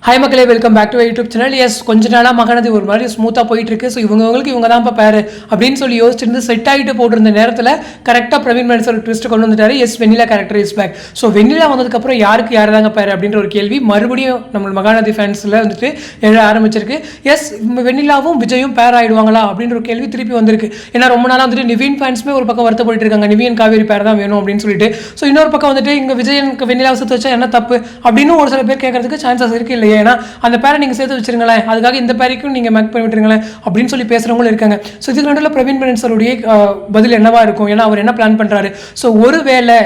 Hi மக்களே, welcome back to YouTube channel. Yes, கொஞ்ச நாளாக மகனது ஒரு மாதிரி ஸ்மூத்தாக போயிட்டு இருக்கு. ஸோ இவங்களுக்கு இவங்க தான் இப்போ பேர் அப்படின்னு சொல்லி யோசிச்சிருந்து செட் ஆகிட்டு போட்டிருந்த நேரத்தில் கரெக்டாக பிரவீன் மேன்ஸ் ஒரு ட்விஸ்ட் கொண்டு வந்துட்டாரு. Yes, Vennila character is back. So Vennila வந்ததுக்கப்புறம் யாருக்கு யார் தாங்க பேர் அப்படின்ற ஒரு கேள்வி மறுபடியும் நம்ம மகாநதி ஃபேன்ஸில் வந்துட்டு எழ ஆரம்பிச்சிருக்கு. எஸ், வெண்ணிலாவும் விஜயும் பேர் ஆகிடுவாங்களா அப்படின்ற ஒரு கேள்வி திருப்பி வந்திருக்கு. ஏன்னா ரொம்ப நாளாக வந்துட்டு நிவின் ஃபேன்ஸுமே ஒரு பக்கம் வருத்தப்பட்டு இருக்காங்க, நிவின் காவேரி பேர் தான் வேணும் அப்படின்னு சொல்லிட்டு. ஸோ இன்னொரு பக்கம் வந்துட்டு இங்கே விஜயனுக்கு வெண்ணிலாவை சேர்த்து வச்சா என்ன தப்பு அப்படின்னு ஒரு சில பேர் கேட்கறதுக்கு சான்சஸ் இருக்கு இல்லையா? ஏன்னா அந்த பேரை நீங்கள் சேர்த்து வச்சிருங்களேன், அதுக்காக இந்த பேரைக்கும் நீங்கள் மேக் பண்ணி விட்டுருங்களேன் அப்படின்னு சொல்லி பேசுகிறவங்களும் இருக்காங்க. ஸோ இதுக்கு நடுவில் பிரவீன் மேன்ஸருடைய பதில் என்னவா இருக்கும்? ஏன்னா அவர் என்ன பிளான் பண்ணுறாரு? ஸோ ஒருவேளை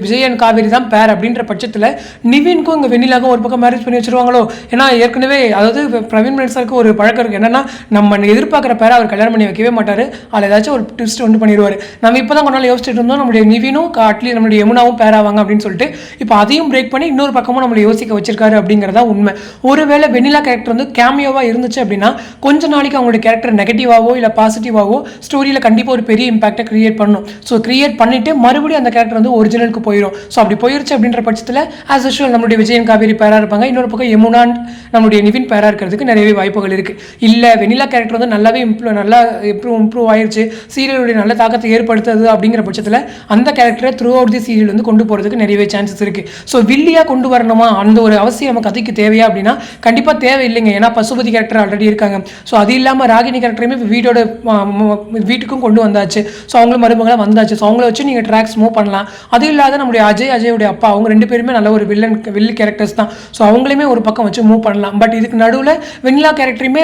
விஜயன் காவேரி தான் பேர் அப்படின்ற பட்சத்தில் நிவின்க்கும் இங்கே வெண்ணிலாக்கும் ஒரு பக்கம் மேரேஜ் பண்ணி வச்சிருவாங்களோ? ஏன்னா ஏற்கனவே அதாவது பிரவீன் மேன்ஸருக்கு ஒரு பழக்கம் இருக்குது. என்னன்னா நம்ம எதிர்பார்க்குற பேரை அவர் கல்யாணம் பண்ணி வைக்கவே மாட்டார், அதில் ஏதாச்சும் ஒரு ட்விஸ்ட் ஒன்று பண்ணிடுவார். நம்ம இப்போ தான் கொஞ்ச நாள் யோசிச்சுட்டு இருந்தோம் நம்மளுடைய நிவினும் அட்லீஸ்ட் நம்மளுடைய யமுனாவும் பேர் ஆவாங்க அப்படின்னு சொல்லிட்டு. இப்போ அதையும் பிரேக் பண்ணி இன்னொரு பக்கமும் நம்மளை யோசிக்க வச்சிருக்காரு அப்படிங்கிறதா உண்மை. ஒருவேளை வெண்ணிலா கேரக்டர் வந்து கேமியோவா இருந்துச்சு அப்படின்னா கொஞ்ச நாளைக்கு அவங்களுடைய கேரக்டர் நெகட்டிவாவோ இல்லை பாசிட்டிவாவோ ஸ்டோரியில் கண்டிப்பாக ஒரு பெரிய இம்பாக்டை கிரியேட் பண்ணும். ஸோ கிரியேட் பண்ணிட்டு மறுபடியும் அந்த கேரக்டர் வந்து ஒரிஜினலுக்கு போயிடும். ஸோ அப்படி போயிருச்சு அப்படின்ற பட்சத்தில் ஆஸ் யூஷுவல் நம்மளுடைய விஜயன் காவேரி பேராக இருப்பாங்க, இன்னொரு பக்கம் யமுனா நம்மளுடைய நிவின் பேராக இருக்கிறதுக்கு நிறையவே வாய்ப்புகள் இருக்குது. இல்லை வெண்ணிலா கேரக்டர் வந்து நல்லாவே இம்ப்ரூவ் ஆயிடுச்சு, சீரியலுடைய நல்ல தாக்கத்தை ஏற்படுத்துது அப்படிங்கிற பட்சத்தில் அந்த கேரக்டரை த்ரூ அவுட் தி சீரியல் வந்து கொண்டு போகிறதுக்கு நிறையவே சான்சஸ் இருக்குது. ஸோ வில்லியாக கொண்டு வரணுமா, அந்த ஒரு அவசியம் நம்ம கதைக்கு தேவையா அப்படின்னா கண்டிப்பாக தேவை இல்லைங்க. ஏன்னா பசுபதி கேரக்டர் ஆல்ரெடி இருக்காங்க. ஸோ அது இல்லாமல் ராகினி கேரக்டரையுமே வீட்டுக்கும் கொண்டு வந்தாச்சு. ஸோ அவங்களும் மருமகளாக வந்தாச்சு. ஸோ அவங்கள வச்சு நீங்கள் ட்ராக்ஸ் மூவ் பண்ணலாம். அது இல்லாத நம்முடைய அஜயோடைய அப்பா, அவங்க ரெண்டு பேருமே நல்ல ஒரு வில்லி கேரக்டர்ஸ் தான். ஸோ அவங்களையுமே ஒரு பக்கம் வச்சு மூவ் பண்ணலாம். பட் இதுக்கு நடுவில் வெண்ணிலா கேரக்டரையுமே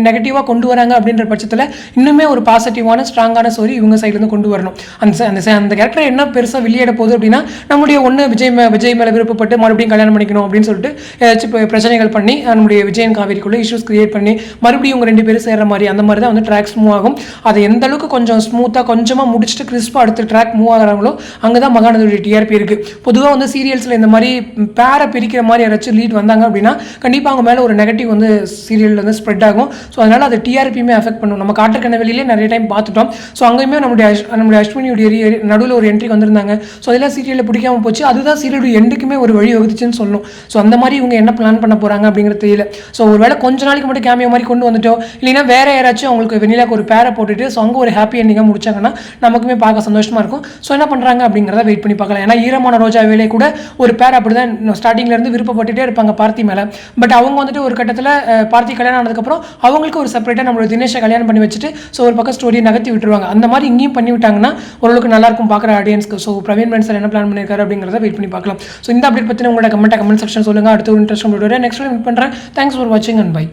நெகட்டிவாக கொண்டு வராங்க அப்படின்ற பட்சத்தில் இன்னுமே ஒரு பாசிட்டிவான ஸ்ட்ராங்கான ஸ்டோரி இவங்க சைட்லேருந்து கொண்டு வரணும். அந்த கேரக்டர் என்ன பெருசாக வெளியிட போகுது அப்படின்னா நம்முடைய ஒன்று விஜய் மேலே விருப்பப்பட்டு மறுபடியும் கல்யாணம் பண்ணிக்கணும் அப்படின்னு சொல்லிட்டு ஏதாச்சும் பிரச்சனைகள் பண்ணி நம்முடைய விஜயன் காவேரிக்குள்ளே இஷ்யூஸ் கிரியேட் பண்ணி மறுபடியும் இவங்க ரெண்டு பேரும் சேர்ற மாதிரி அந்த மாதிரி தான் வந்து ட்ராக்ஸ் மூவ் ஆகும். அதை எந்த அளவுக்கு கொஞ்சம் ஸ்மூத்தாக கொஞ்சமாக முடிச்சுட்டு கிறிஸ்பாக அடுத்த ட்ராக் மூவ் ஆகிறாங்களோ அங்கே தான் மகாநதியுடைய டிஆர்பி இருக்குது. பொதுவாக வந்து சீரியல்ஸில் இந்த மாதிரி பேரை பிரிக்கிற மாதிரி யாராச்சும் லீட் வந்தாங்க அப்படின்னா கண்டிப்பாக அவங்க மேலே ஒரு நெகட்டிவ் வந்து சீரியலில் வந்து ஸ்ப்ரெட் ஆகும். ஸோ அதனால் அது டிஆர்பியுமே அஃபெக்ட் பண்ணும். நம்ம காட்டுக்கணவெளியிலே நிறைய டைம் பார்த்துட்டோம். ஸோ அங்கேயுமே நம்முடைய அஸ்வினியுடைய நடுவில் ஒரு என்ட்ரி வந்திருந்தாங்க. ஸோ அதெல்லாம் சீரியலில் பிடிக்காமல் போச்சு. அதுதான் சீரியலுடைய எண்டுக்குமே ஒரு வழி வகுத்துச்சுன்னு சொல்லணும். ஸோ அந்த மாதிரி இவங்க என்ன பிளான் பண்ண போகிறாங்க அப்படிங்கிறது தெரியல. ஸோ ஒருவேளை கொஞ்ச நாளைக்கு மட்டும் கேமியோ மாதிரி கொண்டு வந்துட்டோம், இல்லைன்னா வேற யாராச்சும் அவங்களுக்கு வெண்ணிலாக்கு ஒரு பேரை போட்டுட்டு ஸோ அங்கே ஒரு ஹாப்பி எண்டிங்காக முடிச்சாங்கன்னா நமக்குமே பார்க்க சந்தோஷமாக இருக்கும். ஸோ என்ன பண்ணுறாங்க அப்படிங்கிறத வெயிட் பண்ணி பார்க்கலாம். ஏன்னா ஈரமான ரோஜா வேலை கூட ஒரு பேர் அப்படி தான் ஸ்டார்டிங்லேருந்து விருப்பப்பட்டுட்டே இருப்பாங்க பார்த்தி மேலே. பட் அவங்க வந்துட்டு ஒரு கட்டத்தில் பார்த்தி கல்யாணம் ஆனதுக்கப்புறம் அவங்களுக்கு ஒரு செப்பரேட்டாக நம்மளோட தினேஷை கல்யாணம் பண்ணி வச்சுட்டு ஸோ ஒரு பக்கம் ஸ்டோரியை நகர்த்தி விட்டுருவாங்க. அந்த மாதிரி இங்கேயும் பண்ணி விட்டாங்கன்னா ஓரளவுக்கு நல்லாயிருக்கும் பார்க்குற ஆடியன்ஸ்க்கு. ஸோ பிரவீன் மேன்ஸ் என்ன பிளான் பண்ணியிருக்காரு அப்படிங்கிறத வெயிட் பண்ணி பார்க்கலாம். ஸோ இந்த அப்டேட் பற்றி உங்களோட கமெண்ட் செக்ஷன் சொல்லுங்கள். அடுத்த ஒரு இன்ட்ரெஸ்ட் நெக்ஸ்ட் மீட் பண்ணுறேன். தேங்க்ஸ் ஃபார் வாட்சிங் அண்ட் பை.